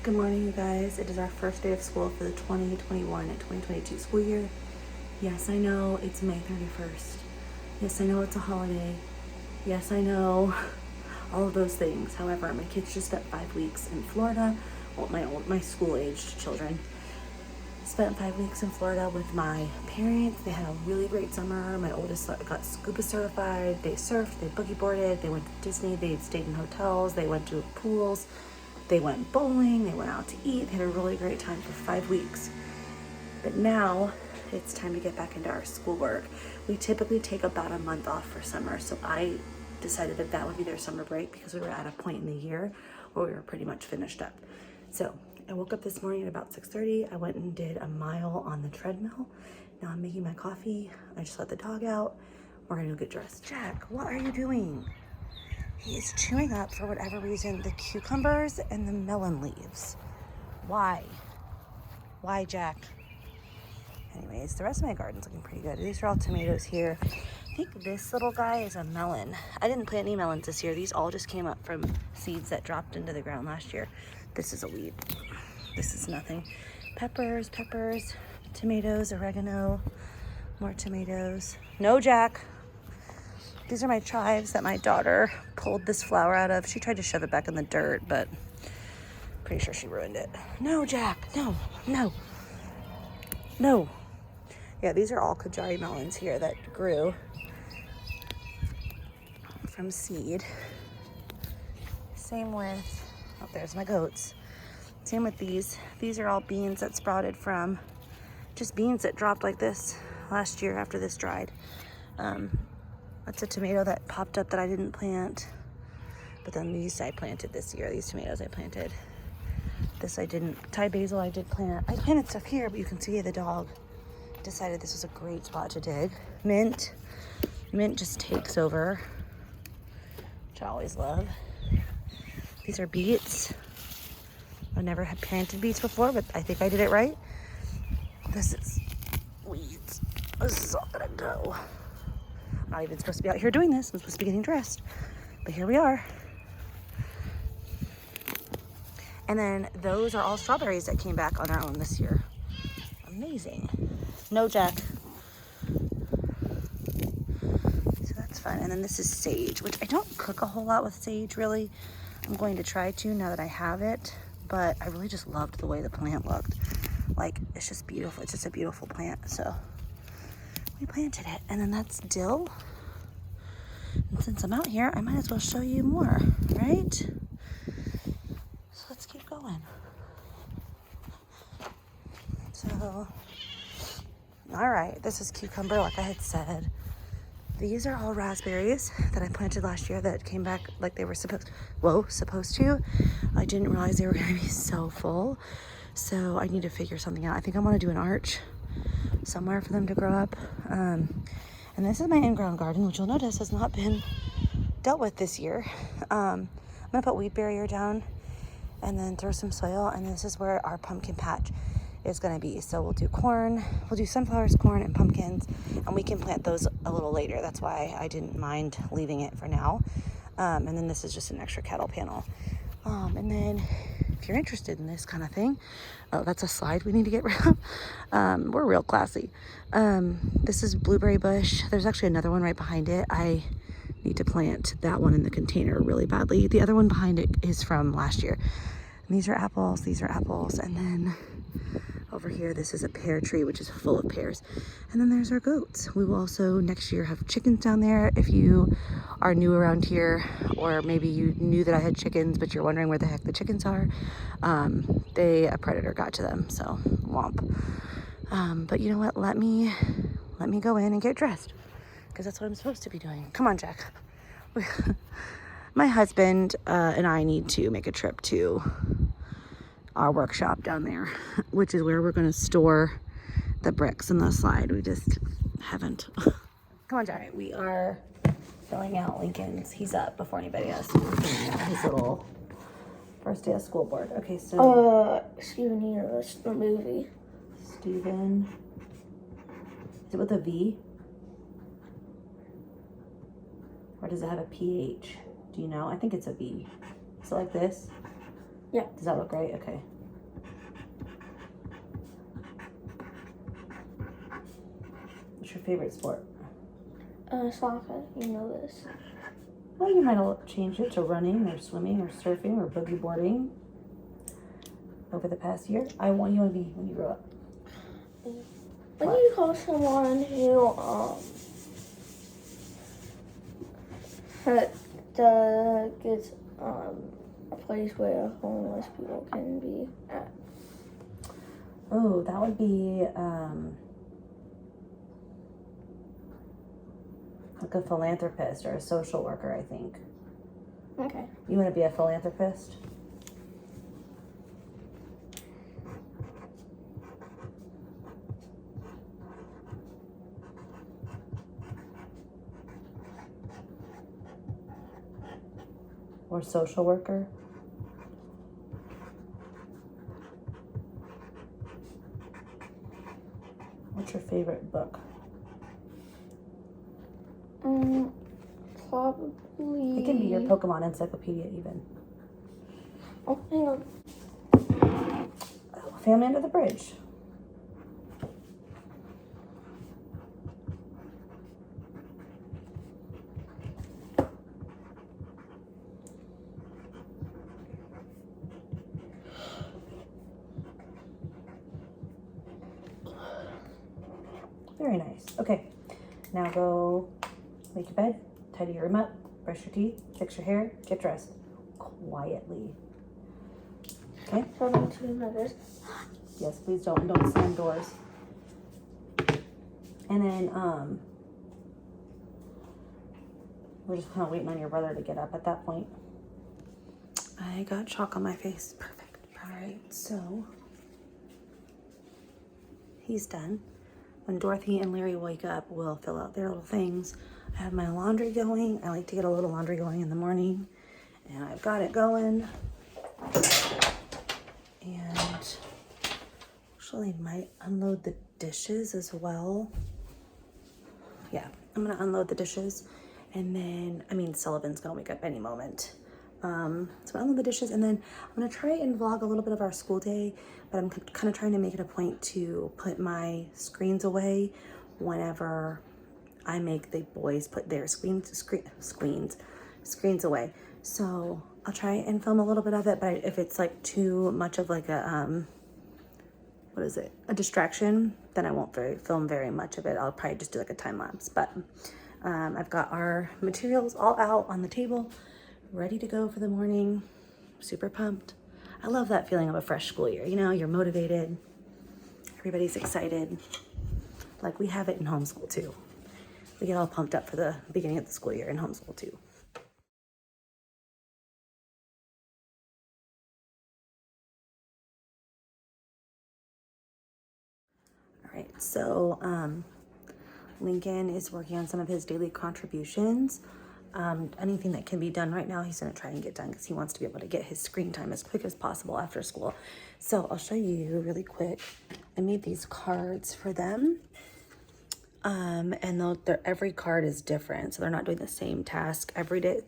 Good morning, you guys. It is our first day of school for the 2021 and 2022 school year. Yes, I know it's May 31st. Yes, I know it's a holiday. Yes, I know all of those things. However, my kids just spent 5 weeks in Florida. Well, my school-aged children spent 5 weeks in Florida with my parents. They had a really great summer. My oldest got scuba certified. They surfed, they boogie boarded, they went to Disney, they stayed in hotels, they went to pools, they went bowling, they went out to eat. They had a really great time for 5 weeks. But now it's time to get back into our schoolwork. We typically take about a month off for summer, so I decided that would be their summer break because we were at a point in the year where we were pretty much finished up. So I woke up this morning at about 6:30. I went and did a mile on the treadmill. Now I'm making my coffee. I just let the dog out. We're gonna go get dressed. Jack, what are you doing? He is chewing up, for whatever reason, the cucumbers and the melon leaves. Why? Why, Jack? Anyways, the rest of my garden's looking pretty good. These are all tomatoes here. I think this little guy is a melon. I didn't plant any melons this year. These all just came up from seeds that dropped into the ground last year. This is a weed. This is nothing. Peppers, tomatoes, oregano, more tomatoes. No, Jack. These are my chives that my daughter pulled this flower out of. She tried to shove it back in the dirt, but pretty sure she ruined it. No, Jack, no. Yeah, these are all Kajari melons here that grew from seed. Same with, oh, there's my goats. Same with these. These are all beans that sprouted from just beans that dropped like this last year after this dried. That's a tomato that popped up that I didn't plant. But then these I planted this year. These tomatoes I planted. This I didn't. Thai basil I did plant. I planted stuff here, but you can see the dog decided this was a great spot to dig. Mint just takes over, which I always love. These are beets. I never had planted beets before, but I think I did it right. This is weeds. This is all gonna go. I'm not even supposed to be out here doing this. I'm supposed to be getting dressed, but here we are. And then those are all strawberries that came back on their own this year. Amazing. No, Jack. So that's fun. And then this is sage, which I don't cook a whole lot with sage, really. I'm going to try to now that I have it, but I really just loved the way the plant looked. Like, it's just beautiful. It's just a beautiful plant. So we planted it. And then that's dill. And since I'm out here, I might as well show you more, right? So let's keep going. So, all right, this is cucumber, like I had said. These are all raspberries that I planted last year that came back like they were supposed to. I didn't realize they were gonna be so full. So I need to figure something out. I think I wanna do an arch somewhere for them to grow up. And this is my in-ground garden, which you'll notice has not been dealt with this year. I'm gonna put weed barrier down and then throw some soil, and this is where our pumpkin patch is gonna be. So we'll do corn, we'll do sunflowers, corn, and pumpkins, and we can plant those a little later. That's why I didn't mind leaving it for now. And then this is just an extra cattle panel. And then if you're interested in this kind of thing, oh, that's a slide we need to get rid of. We're real classy. This is blueberry bush. There's actually another one right behind it. I need to plant that one in the container really badly. The other one behind it is from last year. And these are apples, and then over here, this is a pear tree, which is full of pears. And then there's our goats. We will also next year have chickens down there. If you are new around here, or maybe you knew that I had chickens, but you're wondering where the heck the chickens are, a predator got to them, so womp. But you know what? Let me go in and get dressed, because that's what I'm supposed to be doing. Come on, Jack. My husband and I need to make a trip to our workshop down there, which is where we're going to store the bricks in the slide. We just haven't. Come on, Jack. Right, we are filling out Lincoln's. He's up before anybody else. His little first day of school board. Okay, so Steven Universe, the movie. Steven. Is it with a V? Or does it have a PH? Do you know? I think it's a V. Is it like this? Yeah. Does that look right? Okay. What's your favorite sport? Soccer. You know this. Well, you might have changed it to running or swimming or surfing or boogie boarding over the past year. What do you want to be when you grow up? I need to call someone who gets a place where homeless people can be at. Oh, that would be like a philanthropist or a social worker, I think. Okay. You want to be a philanthropist? Or social worker? What's your favorite book? Probably. It can be your Pokemon encyclopedia even. Oh, hang on. Family Under the Bridge. Very nice. Okay, now go make your bed, tidy your room up, brush your teeth, fix your hair, get dressed. Quietly. Okay? Talking to my neighbors. Yes, please don't slam doors. And then we're just kind of waiting on your brother to get up at that point. I got chalk on my face. Perfect. All right, so he's done. When Dorothy and Larry wake up, we'll fill out their little things. I have my laundry going. I like to get a little laundry going in the morning. And I've got it going. And actually I might unload the dishes as well. Yeah, I'm gonna unload the dishes. And then, Sullivan's gonna wake up any moment. So I'm gonna unload the dishes, and then I'm gonna try and vlog a little bit of our school day, but I'm kind of trying to make it a point to put my screens away whenever I make the boys put their screens away. So I'll try and film a little bit of it, but if it's like too much of like a a distraction, then I won't film very much of it. I'll probably just do like a time lapse. But I've got our materials all out on the table, ready to go for the morning. Super pumped. I love that feeling of a fresh school year. You know, you're motivated, everybody's excited. Like we have it in homeschool too. We get all pumped up for the beginning of the school year in homeschool too. All right, so Lincoln is working on some of his daily contributions. Anything that can be done right now, he's gonna try and get done because he wants to be able to get his screen time as quick as possible after school. So I'll show you really quick. I made these cards for them. And every card is different. So they're not doing the same tasks every day.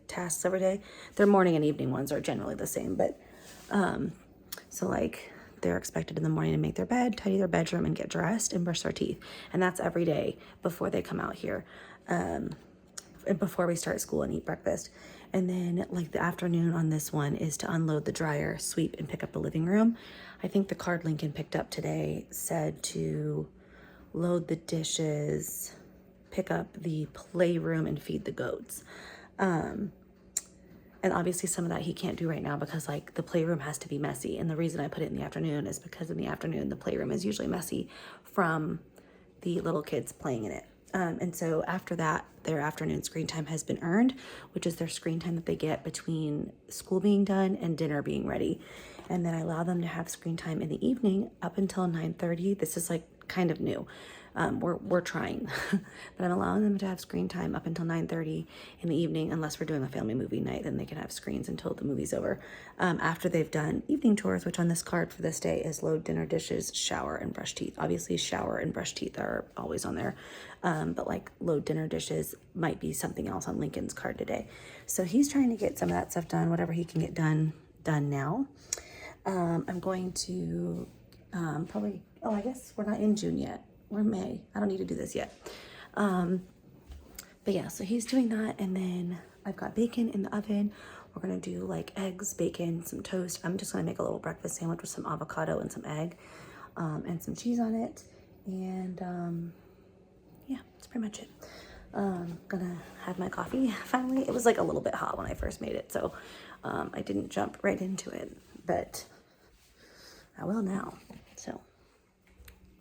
Their morning and evening ones are generally the same, but so like they're expected in the morning to make their bed, tidy their bedroom, and get dressed and brush their teeth. And that's every day before they come out here. And before we start school and eat breakfast. And then like the afternoon on this one is to unload the dryer, sweep, and pick up the living room. I think the card Lincoln picked up today said to load the dishes, pick up the playroom, and feed the goats. And obviously some of that he can't do right now because like the playroom has to be messy. And the reason I put it in the afternoon is because in the afternoon, the playroom is usually messy from the little kids playing in it. And so after that, their afternoon screen time has been earned, which is their screen time that they get between school being done and dinner being ready. And then I allow them to have screen time in the evening up until 9:30. This is like kind of new. We're trying, but I'm allowing them to have screen time up until 9:30 in the evening, unless we're doing a family movie night, then they can have screens until the movie's over. After they've done evening chores, which on this card for this day is load dinner dishes, shower, and brush teeth. Obviously shower and brush teeth are always on there. But like load dinner dishes might be something else on Lincoln's card today. So he's trying to get some of that stuff done, whatever he can get done now. I'm going to probably, oh, I guess we're not in June yet. We're May. I don't need to do this yet. But yeah, so he's doing that. And then I've got bacon in the oven. We're going to do like eggs, bacon, some toast. I'm just going to make a little breakfast sandwich with some avocado and some egg and some cheese on it. And yeah, that's pretty much it. Gonna have my coffee finally. It was like a little bit hot when I first made it, so I didn't jump right into it, but I will now. So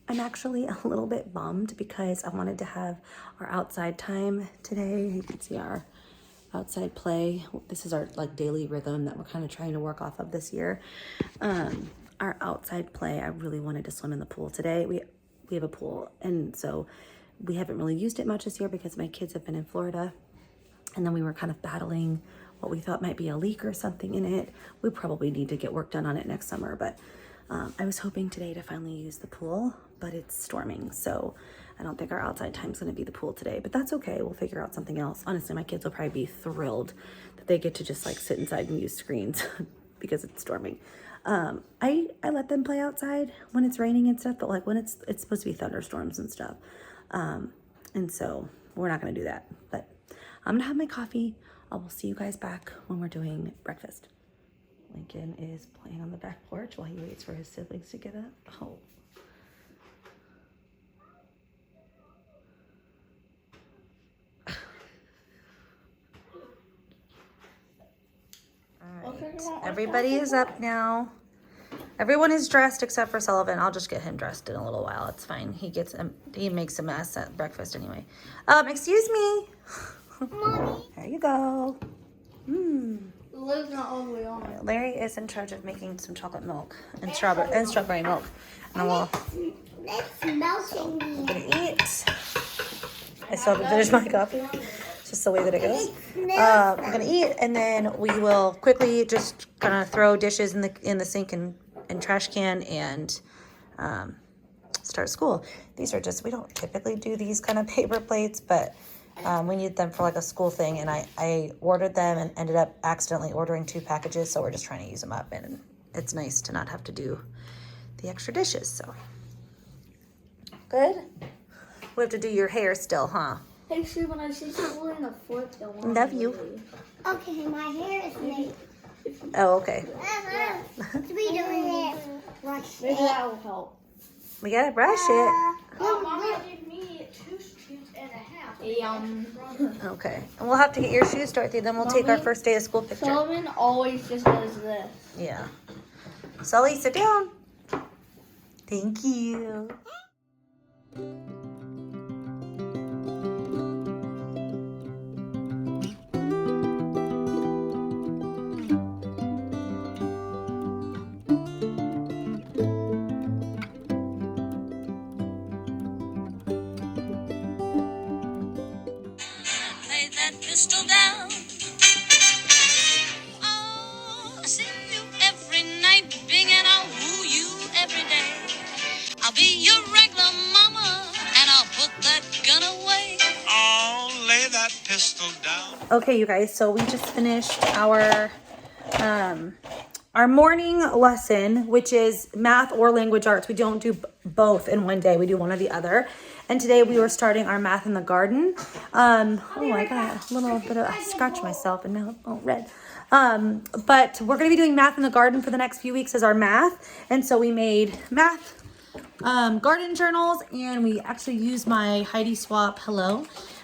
I'm actually a little bit bummed because I wanted to have our outside time today. You can see our outside play. This is our like daily rhythm that we're kind of trying to work off of this year. Our outside play, I really wanted to swim in the pool today. We have a pool, and so we haven't really used it much this year because my kids have been in Florida, and then we were kind of battling what we thought might be a leak or something in it. We probably need to get work done on it next summer, but I was hoping today to finally use the pool, but it's storming, so I don't think our outside time is going to be the pool today, but that's okay. We'll figure out something else. Honestly, my kids will probably be thrilled that they get to just like sit inside and use screens because it's storming. I let them play outside when it's raining and stuff, but like when it's supposed to be thunderstorms and stuff. And so we're not going to do that, but I'm going to have my coffee. I will see you guys back when we're doing breakfast. Lincoln is playing on the back porch while he waits for his siblings to get up. Oh. All right. Everybody is up now. Everyone is dressed except for Sullivan. I'll just get him dressed in a little while. It's fine. He makes a mess at breakfast anyway. Excuse me. Mommy. There you go. The lid's not all the way on. Larry is in charge of making some chocolate milk and strawberry milk. And It's melting. I'm gonna eat. I still haven't finished my coffee. It's just the way that it goes. I'm gonna eat, and then we will quickly just kind of throw dishes in the sink and trash can and start school. These are just, we don't typically do these kind of paper plates, but we need them for like a school thing, and I ordered them and ended up accidentally ordering 2 packages, so we're just trying to use them up, and it's nice to not have to do the extra dishes. So good. We have to do your hair still, huh? Hey, see, when I see people in the foot, they'll want Love to you. leave. Okay, my hair is made. Oh, okay. To be doing it. Wash Maybe it. that will help. We gotta brush it. Mama gave me 2 shoes and a half. Okay. And we'll have to get your shoes, Dorothy, then we'll take our Mommy? first day of school picture. Sullivan always just does this. Yeah. Sully, sit down. Thank you. Lay that pistol down. Oh, I see you every night, bing, and I'll woo you every day. I'll be your regular mama, and I'll put that gun away. Oh, lay that pistol down. Okay, you guys, so we just finished our morning lesson, which is math or language arts. We don't do both in one day. We do one or the other. And today we were starting our math in the garden. Oh, I got a little bit of, I scratched myself and now it's all red. But we're going to be doing math in the garden for the next few weeks as our math. And so we made math garden journals, and we actually used my Heidi Swap,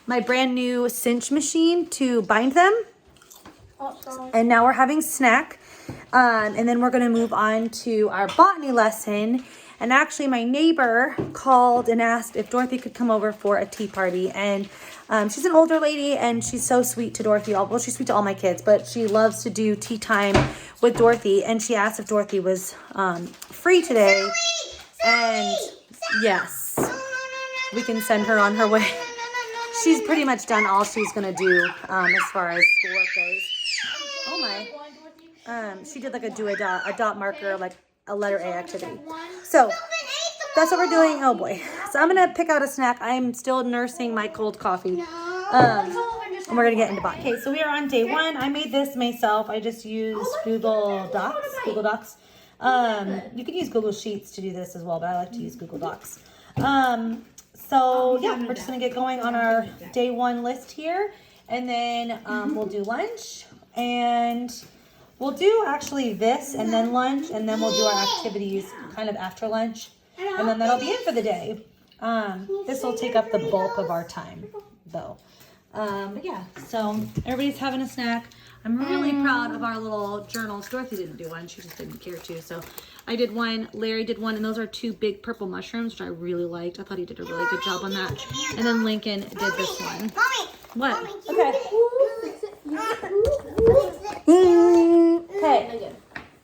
my brand new cinch machine to bind them. And now we're having snack. And then we're going to move on to our botany lesson. And actually my neighbor called and asked if Dorothy could come over for a tea party. And she's an older lady, and she's so sweet to Dorothy. Well, she's sweet to all my kids, but she loves to do tea time with Dorothy. And she asked if Dorothy was free today. And yes, we can send her on her way. She's pretty much done all she's going to do as far as schoolwork goes. Oh my. She did like a dot marker, like a letter A activity. So that's what we're doing. Oh boy. So I'm going to pick out a snack. I'm still nursing my cold coffee. And we're going to get into bot. Okay, so we are on day 1. I made this myself. I just used Google Docs. You could use Google Sheets to do this as well, but I like to use Google Docs. So yeah, we're just gonna get going on our day one list here, and then we'll do lunch, and we'll do actually this and then lunch, and then we'll do our activities kind of after lunch, and then that'll be it for the day. This will take up the bulk of our time though. But yeah, so everybody's having a snack. I'm really proud of our little journals. Dorothy didn't do one. She just didn't care to. So I did one. Larry did one. And those are 2 big purple mushrooms, which I really liked. I thought he did a really good job on that. And then Lincoln did this one. What? Okay.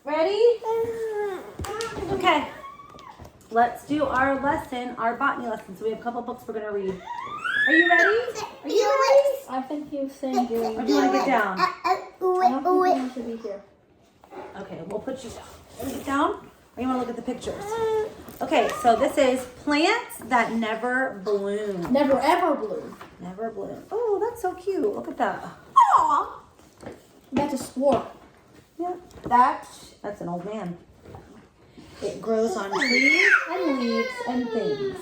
Ready? Okay. Let's do our lesson, our botany lesson. So we have a couple books we're going to read. Are you ready? Are you ready? I think you sang good. Or do you want to get down? I don't think you should be here. Okay, we'll put you down. Want to get down? Or you want to look at the pictures? Okay, so this is plants that never bloom. Never ever bloom. Never bloom. Oh, that's so cute. Look at that. Aww. That's a squirrel. Yeah. That's an old man. It grows on trees and leaves and things.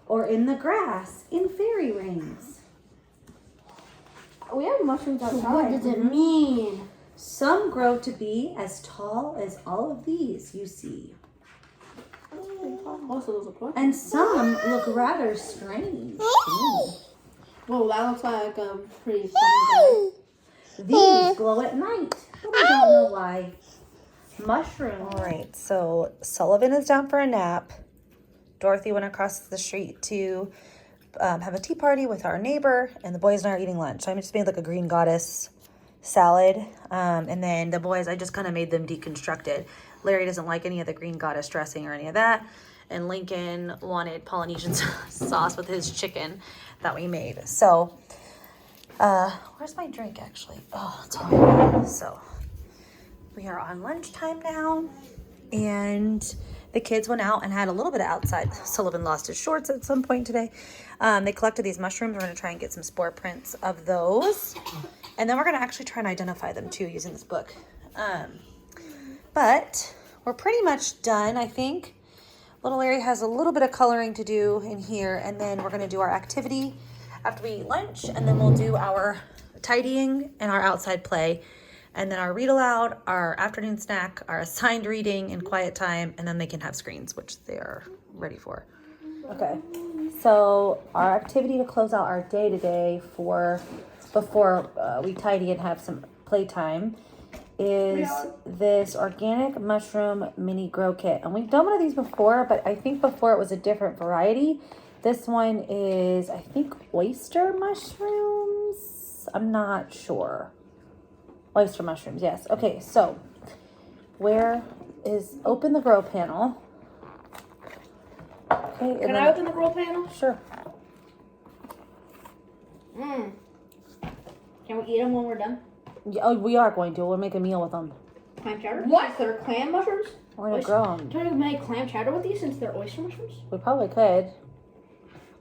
Or in the grass, in fairy rings. We have mushrooms outside. What does it mean? Some grow to be as tall as all of these you see. Also, there's a pork. And some look rather strange. Whoa, that looks like a pretty funny guy. These glow at night, but I don't know why. Mushroom. All right, so Sullivan is down for a nap. Dorothy went across the street to have a tea party with our neighbor, and the boys and I are eating lunch. I just made like a green goddess salad, and then the boys, I just kind of made them deconstructed. Larry doesn't like any of the green goddess dressing or any of that, and Lincoln wanted Polynesian sauce with his chicken that we made. So, where's my drink actually? Oh, it's all right. So, we are on lunchtime now, and the kids went out and had a little bit of outside. Sullivan lost his shorts at some point today. They collected these mushrooms. We're going to try and get some spore prints of those. And then we're going to actually try and identify them too using this book. But we're pretty much done, I think. Little Larry has a little bit of coloring to do in here. And then we're going to do our activity after we eat lunch. And then we'll do our tidying and our outside play. And then our read aloud, our afternoon snack, our assigned reading and quiet time, and then they can have screens, which they are ready for. Okay, so our activity to close out our day today before we tidy and have some playtime is this organic mushroom mini grow kit. And we've done one of these before, but I think before it was a different variety. This one is, I think, oyster mushrooms. I'm not sure. Oyster mushrooms, yes. Okay, so where is open the grow panel? Okay, Can I open the grow panel? Sure. Can we eat them when we're done? Yeah, oh, we are going to. We'll make a meal with them. Clam chowder? What? They're clam mushrooms? We're gonna grow them. Can we make clam chowder with these since they're oyster mushrooms? We probably could.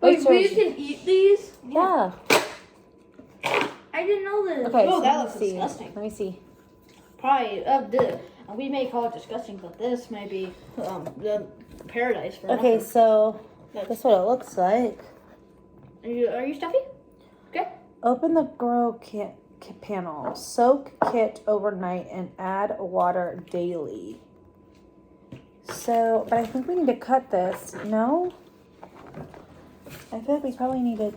Wait, Oysters- we can eat these? Yeah. I didn't know this. Okay. Oh, so that let me looks see. disgusting. Let me see. Probably, we may call it disgusting, but this may be the paradise for Okay, mushrooms. so that's what it looks like. Are you stuffy? Okay. Open the grow kit panel. Soak kit overnight and add water daily. So, but I think we need to cut this. No? I feel like we probably need to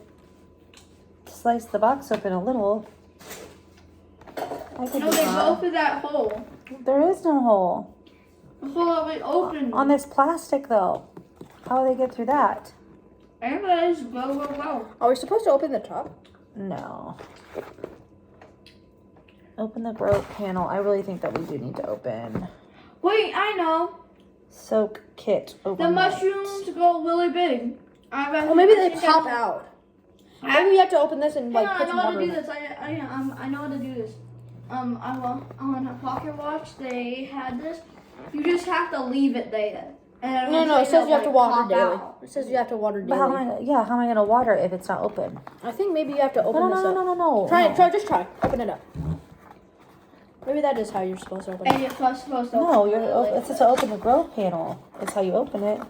slice the box open a little. I could No, do they that. go through that hole. There is no hole. The hole of it open. On this plastic though. How do they get through that? Anyways, go. Are we supposed to open the top? No. Open the grow panel. I really think that we do need to open. Wait, I know. Soak kit The overnight. mushrooms go really big. Well, maybe they pop out. Maybe we have to open this and like I put know some how water to in do it. this. I know how to do this. On Pocket Watch, they had this. You just have to leave it there. And No, it says you have to water pop daily. out. It says you have to water But how daily. am I gonna water it if it's not open? I think maybe you have to open No. this up. No. Try, just try. Open it up. Maybe that is how you're supposed to open And it. you're supposed to No, open it. it's just to open the grove panel. It's how you open it.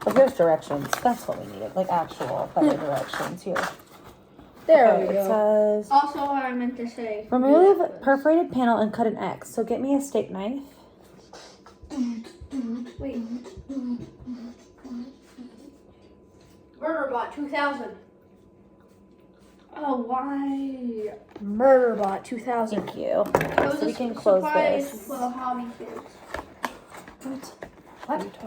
But here's directions. That's what we needed, like actual better directions here. There Okay, we it go. says Also, what I meant to say. remove perforated panel and cut an X. So get me a steak knife. Wait. Murderbot 2000. Oh, why? Murderbot 2000. Thank you. It was So we a can close surprise this. for the hobby kids. What?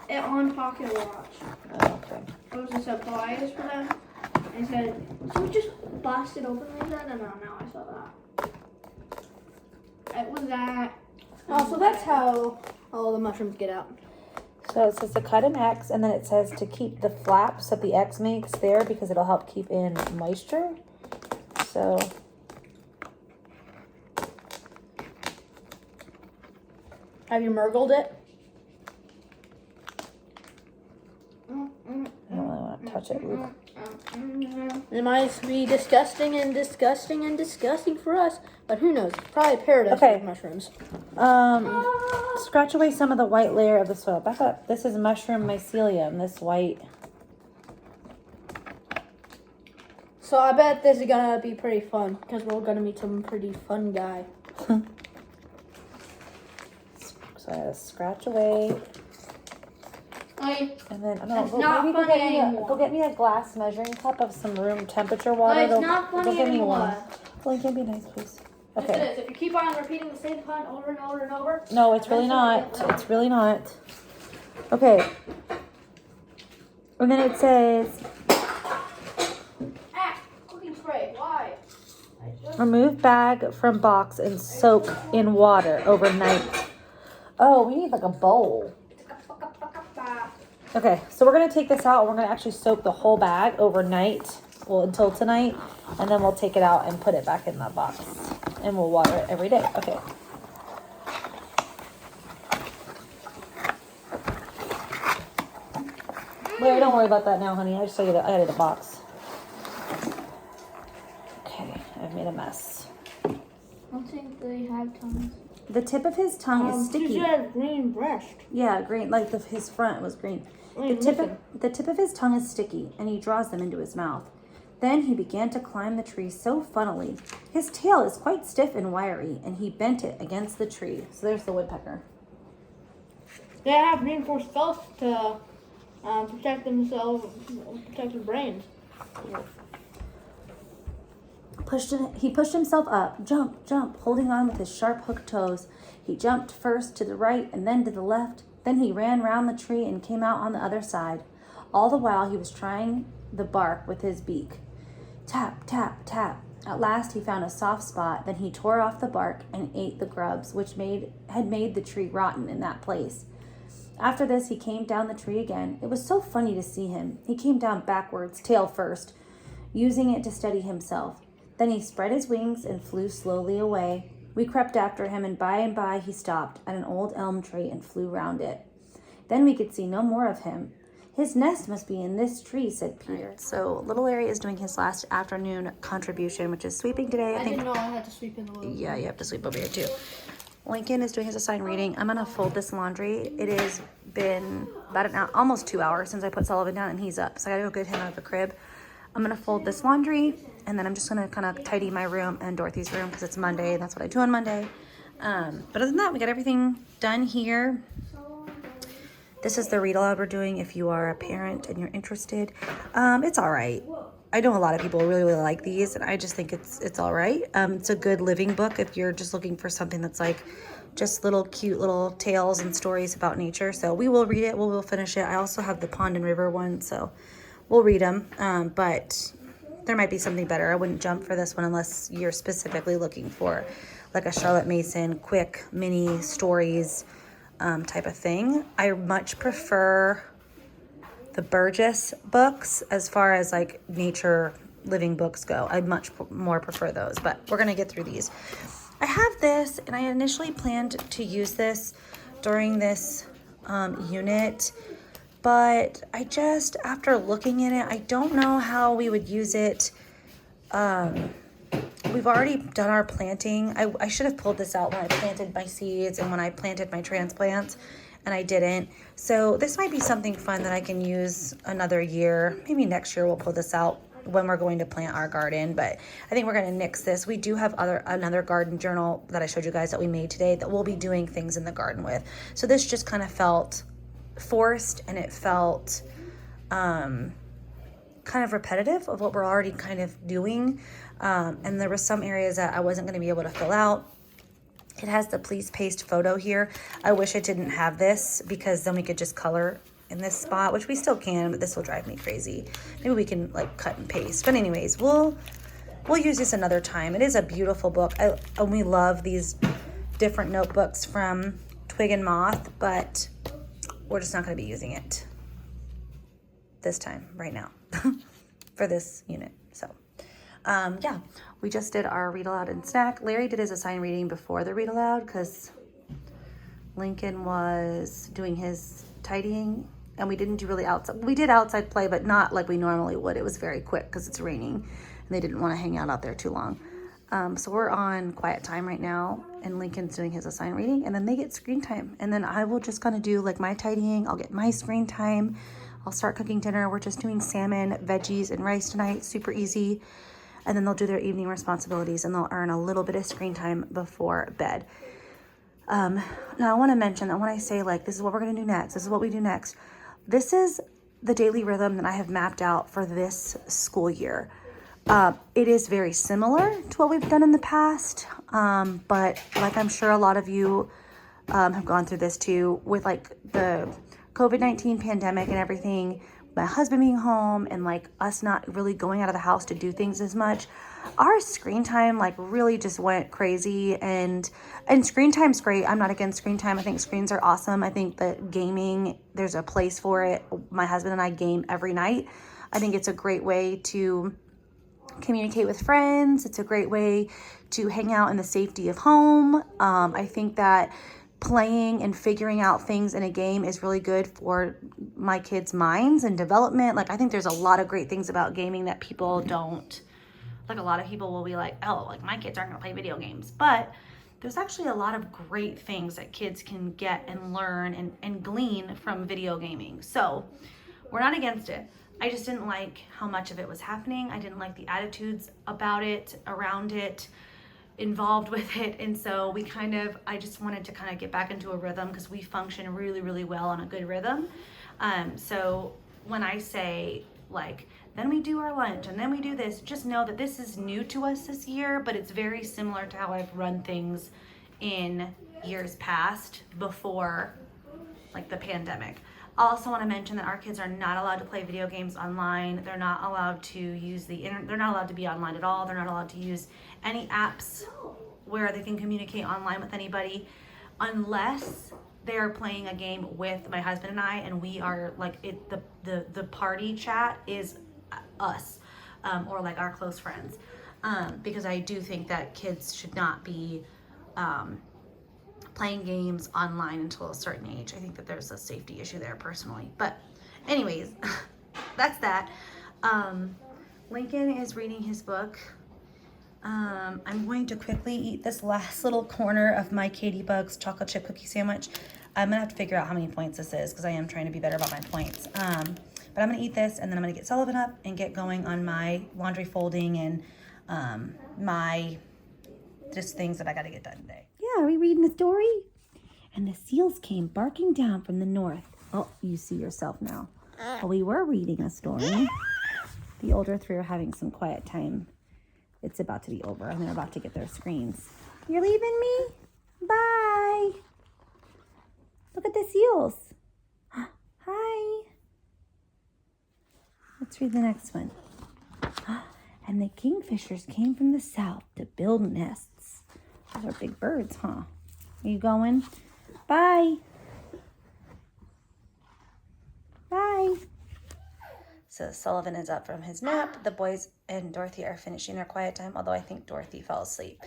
On Pocket Watch. Oh, okay. It was a surprise for them. I said, so just blast it open like that, and now I saw that. It was that. Oh, so that's how all the mushrooms get out. So it says to cut an X, and then it says to keep the flaps that the X makes there because it'll help keep in moisture. So Have you murgled it? I don't really want to touch it. Ooh. It might be disgusting and disgusting and disgusting for us, but who knows? Probably paradise Okay. with mushrooms. Scratch away some of the white layer of the soil. Back up. This is mushroom mycelium. This white. So I bet this is gonna be pretty fun because we're gonna meet some pretty fun guy. So I gotta scratch away, Like, and then I don't It's know. not Maybe funny anymore. go get me a glass measuring cup of some room temperature water. it's Go- not go funny get me anymore. one. Well, can be nice, please. Yes, Okay. it is. If you keep on repeating the same pun over and over and over. No, it's really not. It's really not. Okay. And then it says Cooking spray. Why? remove bag from box and soak in water overnight. Oh, we need like a bowl. Okay, so we're gonna take this out and we're gonna actually soak the whole bag overnight. Well, until tonight, and then we'll take it out and put it back in that box. And we'll water it every day. Okay. Larry, don't worry about that now, honey. I just saw you that I added a box. Okay, I've made a mess. I don't think they have tongues. The tip of his tongue is sticky. green breast. Yeah, green. Like his front was green. The tip of his tongue is sticky, and he draws them into his mouth. Then he began to climb the tree so funnily. His tail is quite stiff and wiry, and he bent it against the tree. So there's the woodpecker. They have reinforced felt to protect themselves, protect their brains. He pushed himself up, jump, jump, holding on with his sharp hooked toes. He jumped first to the right and then to the left. Then he ran round the tree and came out on the other side. All the while he was trying the bark with his beak. Tap, tap, tap. At last he found a soft spot. Then he tore off the bark and ate the grubs, which had made the tree rotten in that place. After this, he came down the tree again. It was so funny to see him. He came down backwards, tail first, using it to steady himself. Then he spread his wings and flew slowly away. We crept after him, and by he stopped at an old elm tree and flew round it. Then we could see no more of him. His nest must be in this tree, said Peter. So little Larry is doing his last afternoon contribution, which is sweeping today. I think. didn't know I had to sweep in the little. Yeah, you have to sweep over here too. Lincoln is doing his assigned reading. I'm gonna fold this laundry. It has been about an hour, almost 2 hours since I put Sullivan down and he's up. So I gotta go get him out of the crib. I'm gonna fold this laundry and then I'm just gonna kind of tidy my room and Dorothy's room because it's Monday. That's what I do on Monday. But other than that, we got everything done here. This is the read aloud we're doing if you are a parent and you're interested. It's all right. I know a lot of people really, really like these, and I just think it's all right. It's a good living book if you're just looking for something that's like just little cute little tales and stories about nature. So we will read it. We'll finish it. I also have the Pond and River one, so we'll read them. But there might be something better. I wouldn't jump for this one unless you're specifically looking for like a Charlotte Mason quick mini stories type of thing. I much prefer the Burgess books as far as like nature living books go. I much more prefer those, but we're gonna get through these. I have this, and I initially planned to use this during this unit, but I just, after looking at it, I don't know how we would use it we've already done our planting. I should have pulled this out when I planted my seeds and when I planted my transplants, and I didn't. So this might be something fun that I can use another year. Maybe next year we'll pull this out when we're going to plant our garden, but I think we're going to nix this. We do have another garden journal that I showed you guys that we made today that we'll be doing things in the garden with. So this just kind of felt forced, and it felt kind of repetitive of what we're already kind of doing. And there were some areas that I wasn't going to be able to fill out. It has the please paste photo here. I wish it didn't have this, because then we could just color in this spot, which we still can, but this will drive me crazy. Maybe we can like cut and paste. But anyways, we'll use this another time. It is a beautiful book. And we love these different notebooks from Twig and Moth, but we're just not going to be using it this time right now for this unit. So yeah, we just did our read aloud and snack. Larry did his assigned reading before the read aloud because Lincoln was doing his tidying, and we didn't do really outside. We did outside play, but not like we normally would. It was very quick because it's raining and they didn't want to hang out there too long. So we're on quiet time right now, and Lincoln's doing his assigned reading, and then they get screen time. And then I will just kind of do like my tidying. I'll get my screen time. I'll start cooking dinner. We're just doing salmon, veggies, and rice tonight. Super easy. And then they'll do their evening responsibilities, and they'll earn a little bit of screen time before bed. Now I want to mention that when I say like, this is what we're going to do next, this is what we do next, this is the daily rhythm that I have mapped out for this school year. It is very similar to what we've done in the past. But like, I'm sure a lot of you, have gone through this too, with like the COVID-19 pandemic and everything, my husband being home and like us not really going out of the house to do things as much. Our screen time like really just went crazy, and screen time's great. I'm not against screen time. I think screens are awesome. I think that gaming, there's a place for it. My husband and I game every night. I think it's a great way to communicate with friends. It's a great way to hang out in the safety of home. I think that playing and figuring out things in a game is really good for my kids' minds and development. Like, I think there's a lot of great things about gaming that people don't. Like, a lot of people will be like, oh, like my kids aren't gonna play video games. But there's actually a lot of great things that kids can get and learn and glean from video gaming. So we're not against it. I just didn't like how much of it was happening. I didn't like the attitudes about it, around it, involved with it. And so I just wanted to kind of get back into a rhythm, because we function really, really well on a good rhythm. So when I say like, then we do our lunch and then we do this, just know that this is new to us this year, but it's very similar to how I've run things in years past before like the pandemic. I also want to mention that our kids are not allowed to play video games online. They're not allowed to use the internet. They're not allowed to be online at all. They're not allowed to use any apps where they can communicate online with anybody, unless they're playing a game with my husband and I, and we are like the party chat is us, or like our close friends, because I do think that kids should not be playing games online until a certain age. I think that there's a safety issue there personally. But anyways, that's that. Lincoln is reading his book. I'm going to quickly eat this last little corner of my Katie Bugs chocolate chip cookie sandwich. I'm gonna have to figure out how many points this is, because I am trying to be better about my points. But I'm gonna eat this, and then I'm gonna get Sullivan up and get going on my laundry folding and my just things that I gotta get done today. Yeah, are we reading a story? And the seals came barking down from the north. Oh, you see yourself now. Well, we were reading a story. The older three are having some quiet time. It's about to be over, and they're about to get their screens. You're leaving me? Bye. Look at the seals. Hi. Let's read the next one. And the kingfishers came from the south to build nests. Those are big birds, huh? Are you going? Bye. Bye. So Sullivan is up from his nap. The boys and Dorothy are finishing their quiet time, although I think Dorothy fell asleep.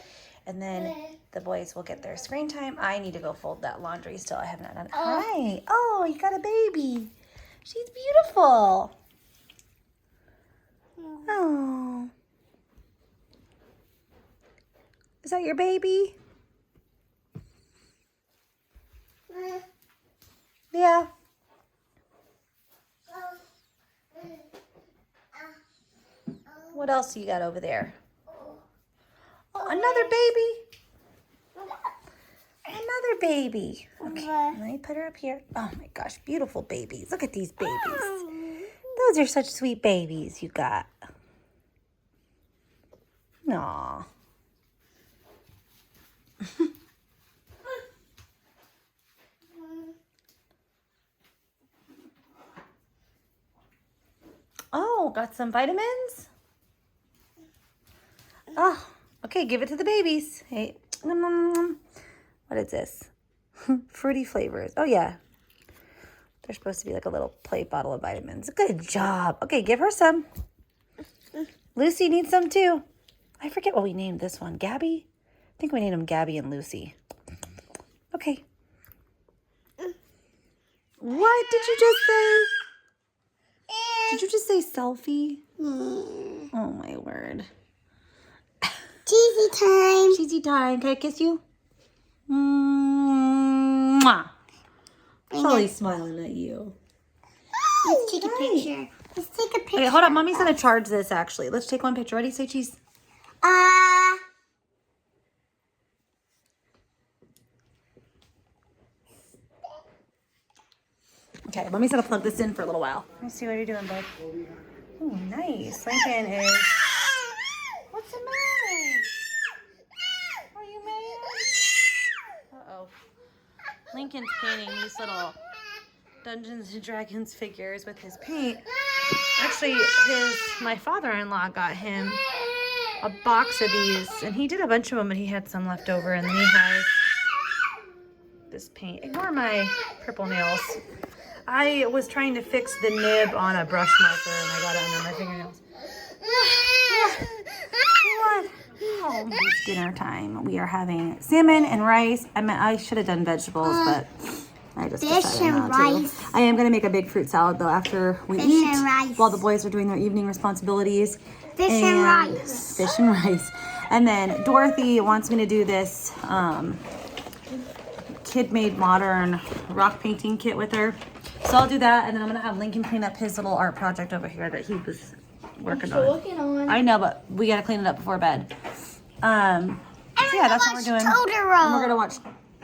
And then the boys will get their screen time. I need to go fold that laundry still. I have not done it. Hi. Oh, you got a baby. She's beautiful. Oh. Is that your baby? Yeah. What else do you got over there? Oh, another baby. Another baby. Okay, let me put her up here. Oh my gosh, beautiful babies. Look at these babies. Those are such sweet babies you got. Aw. Oh, got some vitamins? Oh, okay, give it to the babies. Hey, what is this? Fruity flavors. Oh, yeah. They're supposed to be like a little plate bottle of vitamins. Good job. Okay, give her some. Lucy needs some too. I forget what we named this one. Gabby? I think we named them Gabby and Lucy. Okay. What did you just say? Did you just say selfie? Oh, my word. Cheesy time. Cheesy time. Can I kiss you? Mwah. Charlie's smiling at you. Let's take a picture. Let's take a picture. Okay, hold on. Mommy's going to charge this, actually. Let's take one picture. Ready? Say cheese. Okay, Mommy's going to plug this in for a little while. Let me see what you're doing, bud. Oh, nice. Lincoln is... What's the matter? Are you mad? Uh-oh. Lincoln's painting these little Dungeons and Dragons figures with his paint. Actually, my father-in-law got him a box of these, and he did a bunch of them, but he had some left over, and then he has this paint. Ignore my purple nails. I was trying to fix the nib on a brush marker, and I got it under my fingernails. What? Oh, it's dinner time. We are having salmon and rice. I should have done vegetables, but I just decided not to. I am going to make a big fruit salad, though, after we eat, while the boys are doing their evening responsibilities. Fish and rice. Fish and rice. And then Dorothy wants me to do this kid-made modern rock painting kit with her. So I'll do that, and then I'm going to have Lincoln clean up his little art project over here that he was working on. I know, but we got to clean it up before bed. So yeah, that's what we're doing. Totoro. And we're going to watch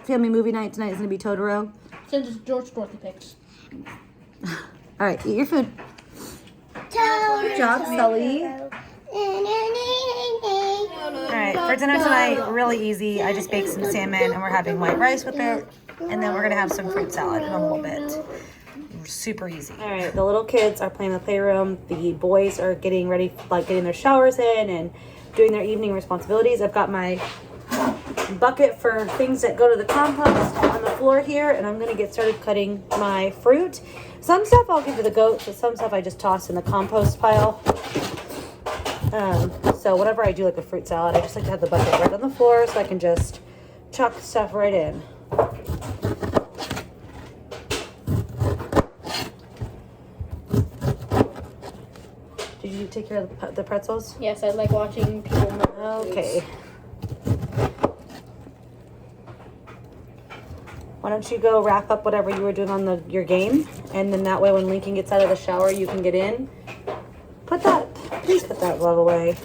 family movie night tonight. Is going to be Totoro. Since it's George Dorothy picks. All right, eat your food. Good job, Sully. Alright, for dinner tonight, really easy. I just baked some salmon and we're having white rice with it. And then we're gonna have some fruit salad in a little bit. Super easy. Alright, the little kids are playing in the playroom. The boys are getting ready, like getting their showers in and doing their evening responsibilities. I've got my bucket for things that go to the compost on the floor here, and I'm gonna get started cutting my fruit. Some stuff I'll give to the goats, but some stuff I just toss in the compost pile. So whenever I do like a fruit salad, I just like to have the bucket right on the floor so I can just chuck stuff right in. Did you take care of the pretzels? Yes, I like watching people move. Okay. Why don't you go wrap up whatever you were doing on your game, and then that way when Lincoln gets out of the shower, you can get in. Please put that glove away.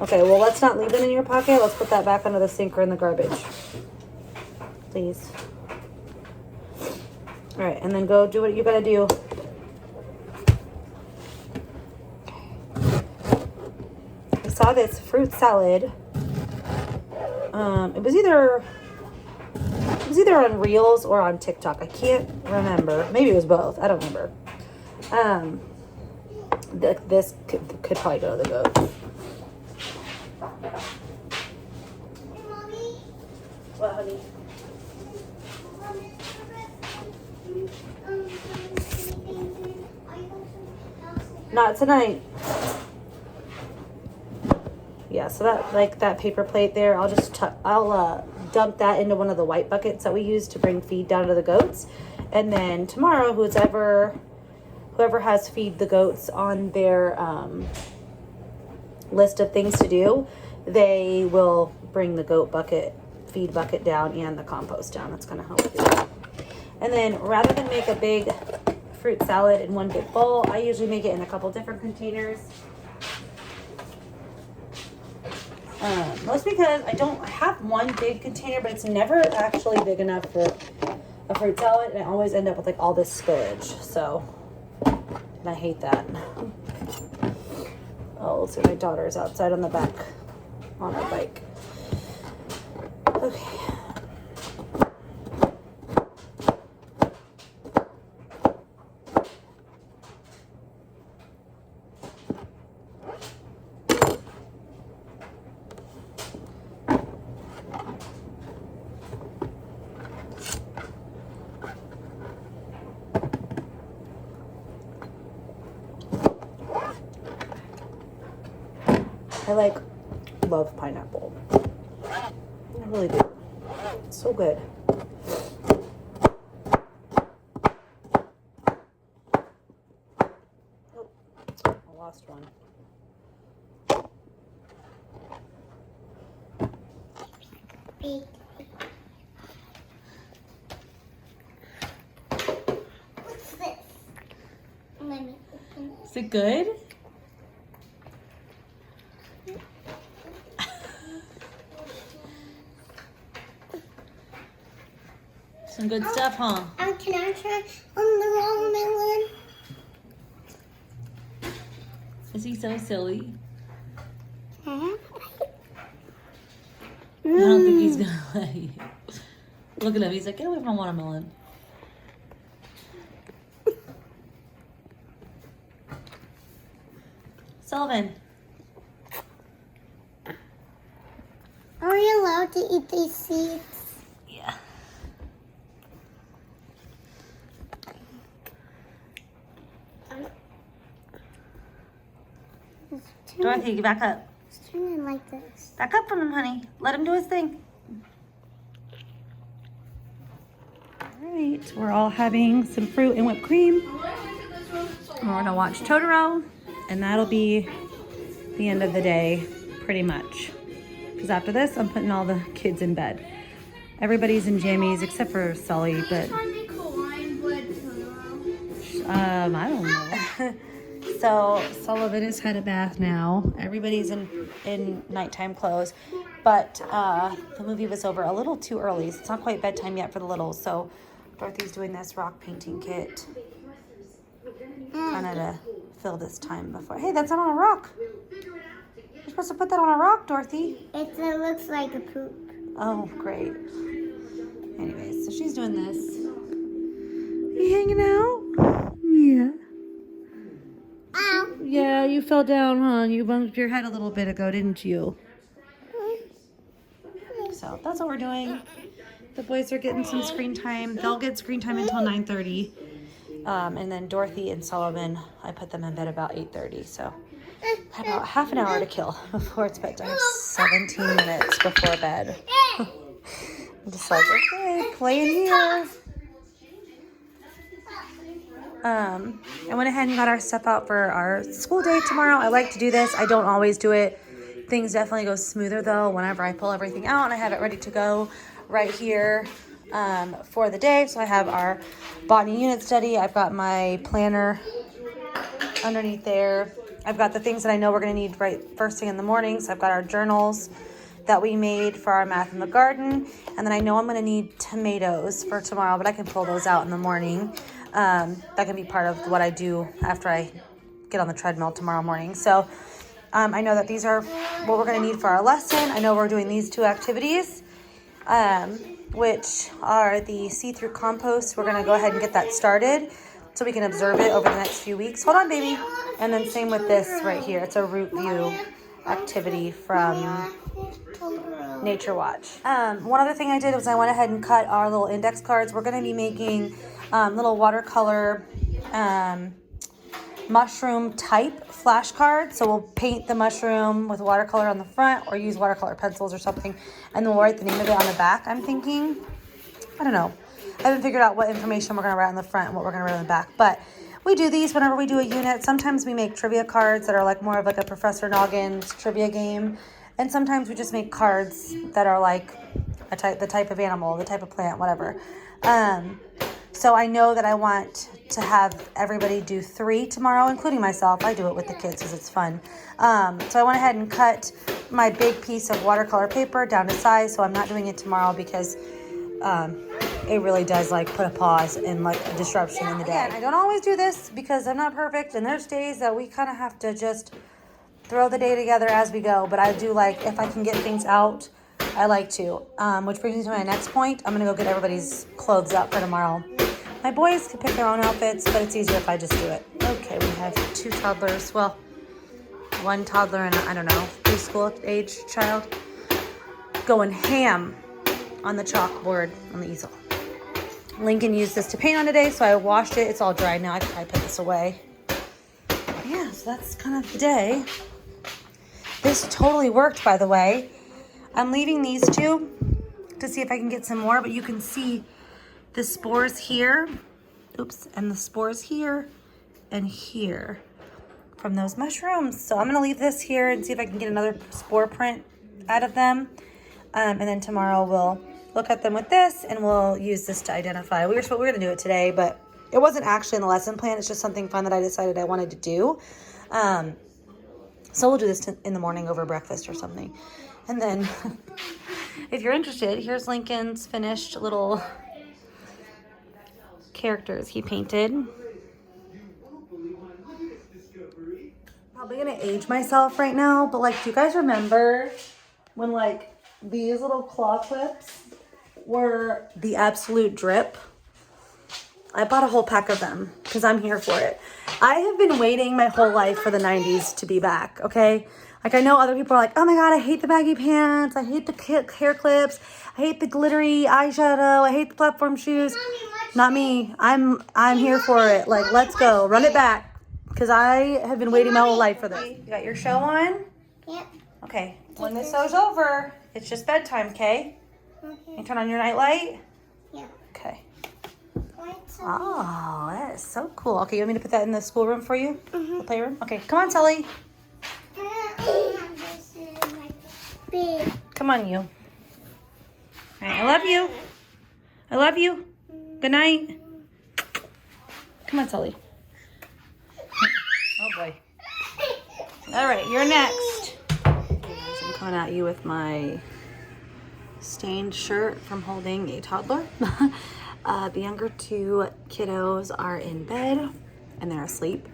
Okay, well, let's not leave it in your pocket. Let's put that back under the sink or in the garbage. Please. All right, and then go do what you gotta do. I saw this fruit salad. It was either on Reels or on TikTok. I can't remember. Maybe it was both. I don't remember. This could probably go to the goat. What, honey? Not tonight. Yeah, so that paper plate there, I'll dump that into one of the white buckets that we use to bring feed down to the goats. And then tomorrow, whoever has feed the goats on their list of things to do, they will bring the goat bucket, feed bucket down and the compost down. That's kind of how we do it. And then rather than make a big fruit salad in one big bowl, I usually make it in a couple different containers. Mostly because I have one big container, but it's never actually big enough for a fruit salad, and I always end up with like all this spillage. So, and I hate that. Oh, let's see, my daughter's outside on the back on her bike. Okay. I love pineapple. I really do. It's so good. Oh, I lost one. Big. What's this? Let me open it. Is it good? Some good stuff, huh? Can I try on the wrong melon? Is he so silly? Huh? I don't think he's gonna let you. Look at him. He's like, get away from my watermelon. Sullivan. Are you allowed to eat these seeds? Yeah. Dorothy, back up. Just turn it like this. Back up from him, honey. Let him do his thing. All right, we're all having some fruit and whipped cream. And we're gonna watch Totoro, and that'll be the end of the day, pretty much. Because after this, I'm putting all the kids in bed. Everybody's in jammies except for Sully, but I don't know. So Sullivan has had a bath now. Everybody's in nighttime clothes, but the movie was over a little too early. So it's not quite bedtime yet for the littles. So Dorothy's doing this rock painting kit, kind of to fill this time before. Hey, that's not on a rock. You're supposed to put that on a rock, Dorothy. It looks like a poop. Oh, great. Anyways, so she's doing this. You hanging out? Yeah. Ow. Yeah, you fell down, huh? You bumped your head a little bit ago, didn't you? So that's what we're doing. The boys are getting some screen time. They'll get screen time until 9:30. And then Dorothy and Sullivan, I put them in bed about 8:30. So about half an hour to kill before it's bedtime. 17 minutes before bed. I'm just like, okay, play in here. I went ahead and got our stuff out for our school day tomorrow. I like to do this. I don't always do it. Things definitely go smoother though whenever I pull everything out and I have it ready to go right here for the day. So I have our botany unit study. I've got my planner underneath there. I've got the things that I know we're going to need right first thing in the morning. So I've got our journals that we made for our math in the garden. And then I know I'm going to need tomatoes for tomorrow, but I can pull those out in the morning. That can be part of what I do after I get on the treadmill tomorrow morning. So I know that these are what we're going to need for our lesson. I know we're doing these two activities, which are the see-through compost. We're going to go ahead and get that started so we can observe it over the next few weeks. Hold on, baby. And then same with this right here. It's a root view activity from Nature Watch. One other thing I did was I went ahead and cut our little index cards. We're going to be making little watercolor mushroom type flashcards. So we'll paint the mushroom with watercolor on the front or use watercolor pencils or something, and then we'll write the name of it on the back, I'm thinking. I don't know. I haven't figured out what information we're going to write on the front and what we're going to write on the back, but we do these whenever we do a unit. Sometimes we make trivia cards that are like more of like a Professor Noggins trivia game And sometimes we just make cards that are like the type of animal, the type of plant, whatever. So I know that I want to have everybody do 3 tomorrow, including myself. I do it with the kids because it's fun. So I went ahead and cut my big piece of watercolor paper down to size, so I'm not doing it tomorrow because it really does like put a pause and like a disruption in the day. I don't always do this because I'm not perfect, and there's days that we kind of have to just throw the day together as we go. But I do like, if I can get things out, I like to. Which brings me to my next point. I'm gonna go get everybody's clothes up for tomorrow. My boys can pick their own outfits, but it's easier if I just do it. Okay, we have 2 toddlers. Well, 1 toddler and I don't know, preschool age child going ham on the chalkboard on the easel. Lincoln used this to paint on today, so I washed it. It's all dry now. I can probably put this away. Yeah, so that's kind of the day. This totally worked, by the way. I'm leaving these 2 to see if I can get some more, but you can see the spores here. Oops, and the spores here and here from those mushrooms. So I'm gonna leave this here and see if I can get another spore print out of them. And then tomorrow we'll look at them with this and we'll use this to identify. We were gonna do it today, but it wasn't actually in the lesson plan. It's just something fun that I decided I wanted to do. So we'll do this in the morning over breakfast or something. And then if you're interested, here's Lincoln's finished little characters he painted. Probably gonna age myself right now, but like, do you guys remember when like these little claw clips were the absolute drip? I bought a whole pack of them because I'm here for it. I have been waiting my whole life for the 90s to be back, okay? Like, I know other people are like, oh my God, I hate the baggy pants. I hate the hair clips. I hate the glittery eyeshadow. I hate the platform shoes. Not me. I'm here for it. Like, let's go. Run it back. Because I have been waiting my whole life for this. You got your show on? Yep. Okay. When this show's over, it's just bedtime, okay? Okay. You turn on your night light? Yeah. Okay. Lights Oh, that is so cool. Okay, you want me to put that in the schoolroom for you? The playroom? Okay, come on, Sully. This is like big. Come on, you. All right, I love you. I love you. Good night. Come on, Sully. Oh, boy. All right, you're next. I'm coming at you with my stained shirt from holding a toddler. The younger 2 kiddos are in bed and they're asleep.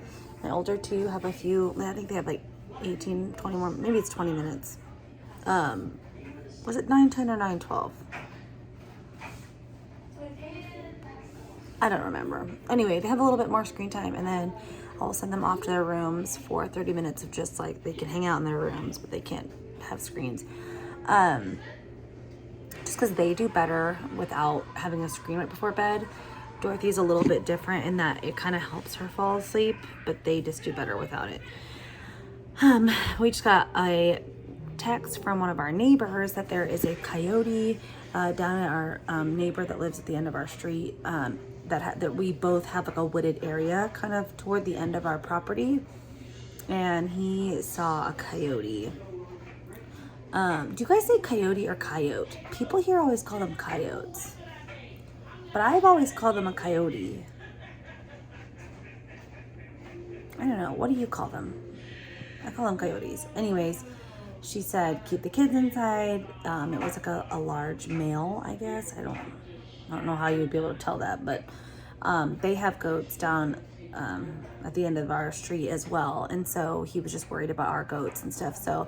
My older 2 have a few, I think they have like 18, 20 more, maybe it's 20 minutes. Was it 9:10 or 9:12? I don't remember. Anyway, they have a little bit more screen time, and then I'll send them off to their rooms for 30 minutes of just like, they can hang out in their rooms, but they can't have screens. Just because they do better without having a screen right before bed. Dorothy's a little bit different in that it kind of helps her fall asleep, but they just do better without it. We just got a text from one of our neighbors that there is a coyote down at our neighbor that lives at the end of our street, that we both have like a wooded area kind of toward the end of our property, and he saw a coyote. Do you guys say coyote or coyote? People here always call them coyotes, but I've always called them a coyote. I don't know, what do you call them? I call them coyotes. Anyways, she said keep the kids inside. It was like a large male, I guess. I don't know how you would be able to tell that, but they have goats down at the end of our street as well, and so he was just worried about our goats and stuff. So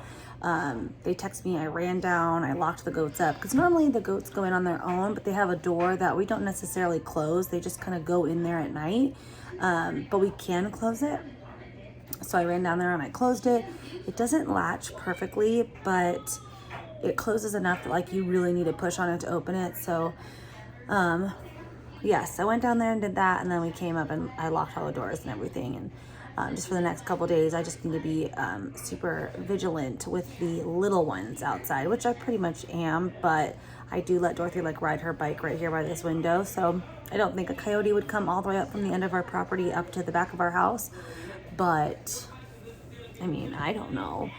they texted me. I ran down, I locked the goats up, because normally the goats go in on their own, but they have a door that we don't necessarily close. They just kind of go in there at night, but we can close it. So I ran down there and I closed it. It doesn't latch perfectly, but it closes enough that like you really need to push on it to open it. So yes, I went down there and did that, and then we came up and I locked all the doors and everything. And just for the next couple days, I just need to be super vigilant with the little ones outside, which I pretty much am, but I do let Dorothy like ride her bike right here by this window. So I don't think a coyote would come all the way up from the end of our property up to the back of our house. But I mean, I don't know.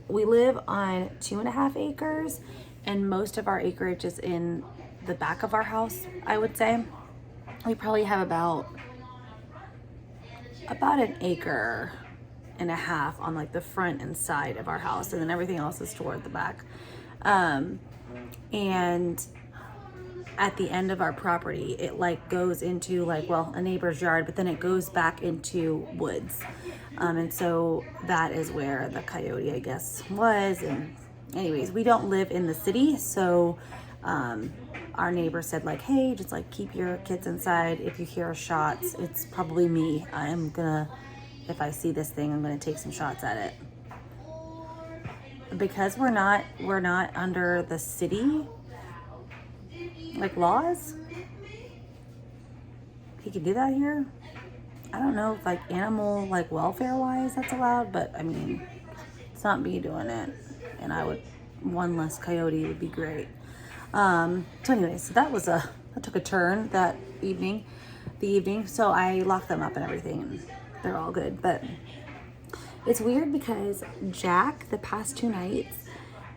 we live on 2.5 acres, and most of our acreage is in the back of our house, I would say. We probably have about 1.5 acres on like the front and side of our house, and then everything else is toward the back. And at the end of our property, it like goes into like, well, a neighbor's yard, but then it goes back into woods. And so that is where the coyote, I guess, was. And anyways, we don't live in the city, so our neighbor said like, hey, just like keep your kids inside. If you hear shots, it's probably me. If I see this thing, I'm gonna take some shots at it. Because we're not under the city like laws. He can do that here. I don't know if like animal like welfare wise that's allowed, but I mean, it's not me doing it, and one less coyote would be great. So anyway, so that took a turn that evening, so I locked them up and everything, and they're all good. But it's weird because Jack the past 2 nights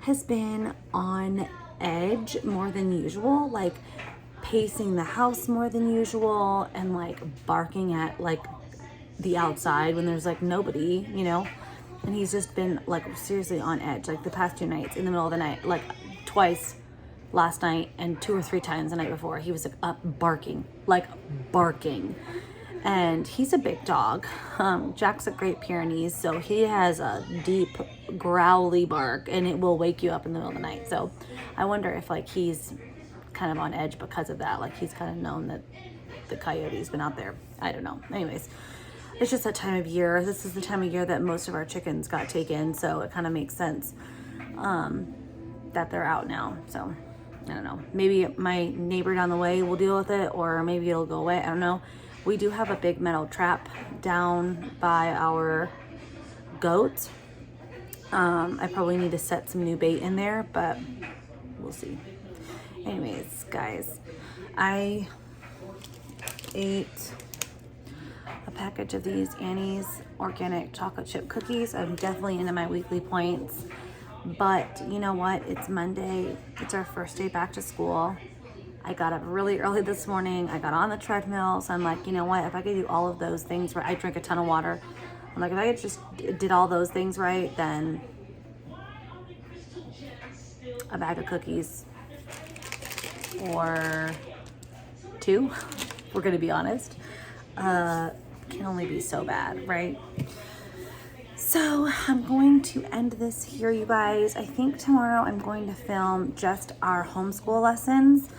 has been on edge more than usual, like pacing the house more than usual, and like barking at like the outside when there's like nobody, you know. And he's just been like seriously on edge like the past 2 nights in the middle of the night, like twice last night and 2 or 3 times the night before. He was like up barking. And he's a big dog. Jack's a Great Pyrenees, so he has a deep growly bark, and it will wake you up in the middle of the night. So I wonder if like he's kind of on edge because of that. Like he's kind of known that the coyote's been out there. I don't know. Anyways, it's just that time of year. This is the time of year that most of our chickens got taken, so it kind of makes sense that they're out now. So I don't know. Maybe my neighbor down the way will deal with it, or maybe it'll go away. I don't know. We do have a big metal trap down by our goats. I probably need to set some new bait in there, but we'll see. Anyways, guys, I ate a package of these Annie's organic chocolate chip cookies. I'm definitely into my weekly points, but you know what? It's Monday. It's our first day back to school. I got up really early this morning. I got on the treadmill. So I'm like, you know what? If I could do all of those things right, I drink a ton of water. I'm like, if I just did all those things right, then a bag of cookies or 2, we're going to be honest, can only be so bad, right? So I'm going to end this here, you guys. I think tomorrow I'm going to film just our homeschool lessons,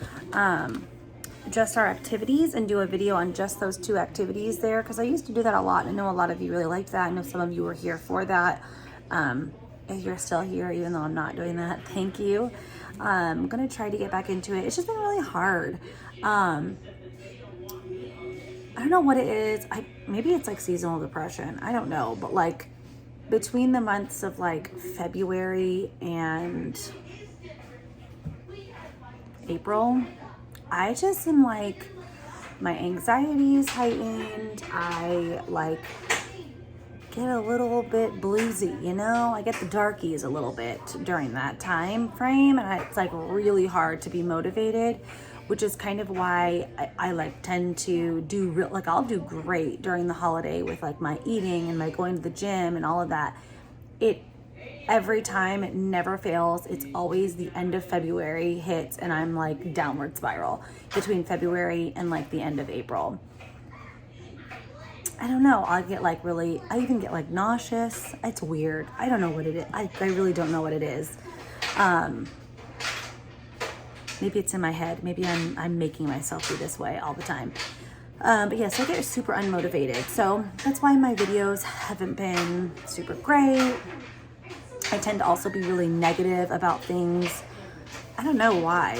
just our activities, and do a video on just those 2 activities there, because I used to do that a lot. I know a lot of you really liked that. I know some of you were here for that. If you're still here, even though I'm not doing that, thank you. I'm gonna try to get back into it. It's just been really hard. I don't know what it is. Maybe it's like seasonal depression. I don't know, but like between the months of like February and April, I just am like, my anxiety is heightened. I like get a little bit bluesy, you know? I get the darkies a little bit during that time frame, and it's like really hard to be motivated, which is kind of why I like tend to do I'll do great during the holiday with like my eating and my going to the gym and all of that. Every time, it never fails. It's always the end of February hits and I'm like downward spiral between February and like the end of April. I don't know. I even get like nauseous. It's weird. I don't know what it is. I really don't know what it is. Maybe it's in my head. Maybe I'm making myself be this way all the time. But yeah, so I get super unmotivated. So that's why my videos haven't been super great. I tend to also be really negative about things. I don't know why.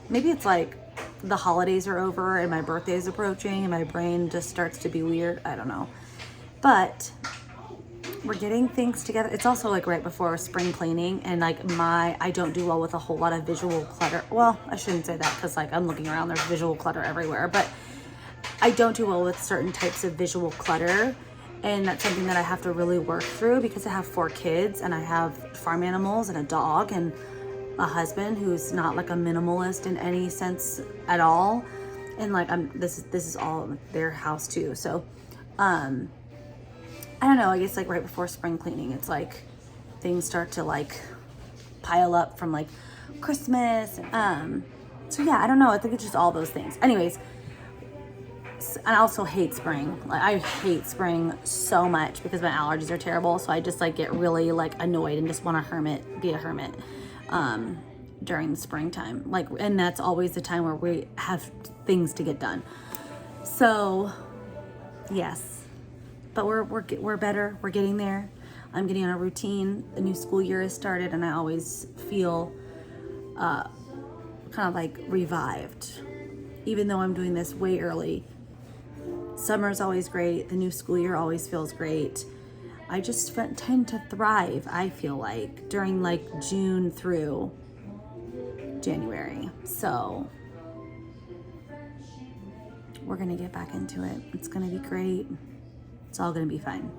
Maybe it's like the holidays are over and my birthday is approaching and my brain just starts to be weird. I don't know. But we're getting things together. It's also like right before spring cleaning, and like I don't do well with a whole lot of visual clutter. Well, I shouldn't say that, because like I'm looking around, there's visual clutter everywhere, but I don't do well with certain types of visual clutter. And that's something that I have to really work through because I have 4 kids and I have farm animals and a dog and a husband who's not like a minimalist in any sense at all. And like this is all their house too. So I don't know, I guess like right before spring cleaning, it's like things start to like pile up from like Christmas. So yeah, I don't know. I think it's just all those things. Anyways, I also hate spring. Like I hate spring so much because my allergies are terrible. So I just like get really like annoyed and just want to be a hermit during the springtime. Like, and that's always the time where we have things to get done. So yes, but we're better. We're getting there. I'm getting on a routine. The new school year has started, and I always feel kind of like revived, even though I'm doing this way early. Summer's always great. The new school year always feels great. I just tend to thrive, I feel like, during like June through January. So we're gonna get back into it. It's gonna be great. It's all gonna be fine.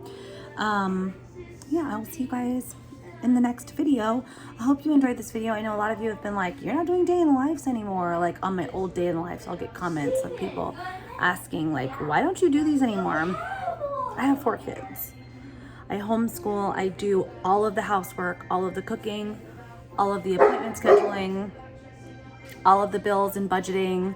Yeah, I'll see you guys in the next video. I hope you enjoyed this video. I know a lot of you have been like, you're not doing day in the lives anymore. Like on my old day in the lives, I'll get comments of people asking like, why don't you do these anymore? I have 4 kids. I homeschool. I do all of the housework, all of the cooking, all of the appointment scheduling, all of the bills and budgeting.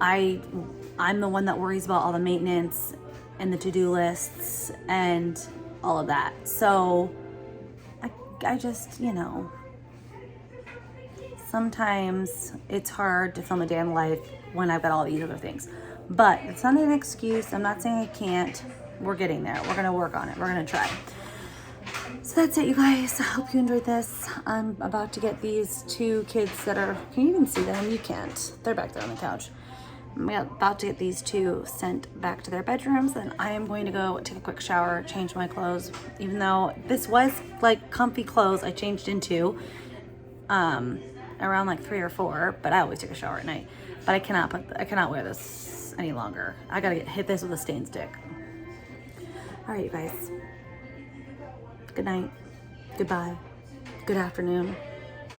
I'm the one that worries about all the maintenance and the to-do lists and all of that. So I just, you know, sometimes it's hard to film a day in life when I've got all these other things. But it's not an excuse. I'm not saying I can't. We're getting there. We're going to work on it. We're going to try. So that's it, you guys. I hope you enjoyed this. I'm about to get these 2 kids that are, can you even see them? You can't. They're back there on the couch. I'm about to get these 2 sent back to their bedrooms. Then I am going to go take a quick shower, change my clothes. Even though this was like comfy clothes, I changed into around like 3 or 4. But I always take a shower at night. But I cannot wear this any longer. I gotta hit this with a stain stick. All right, you guys. Good night. Goodbye. Good afternoon.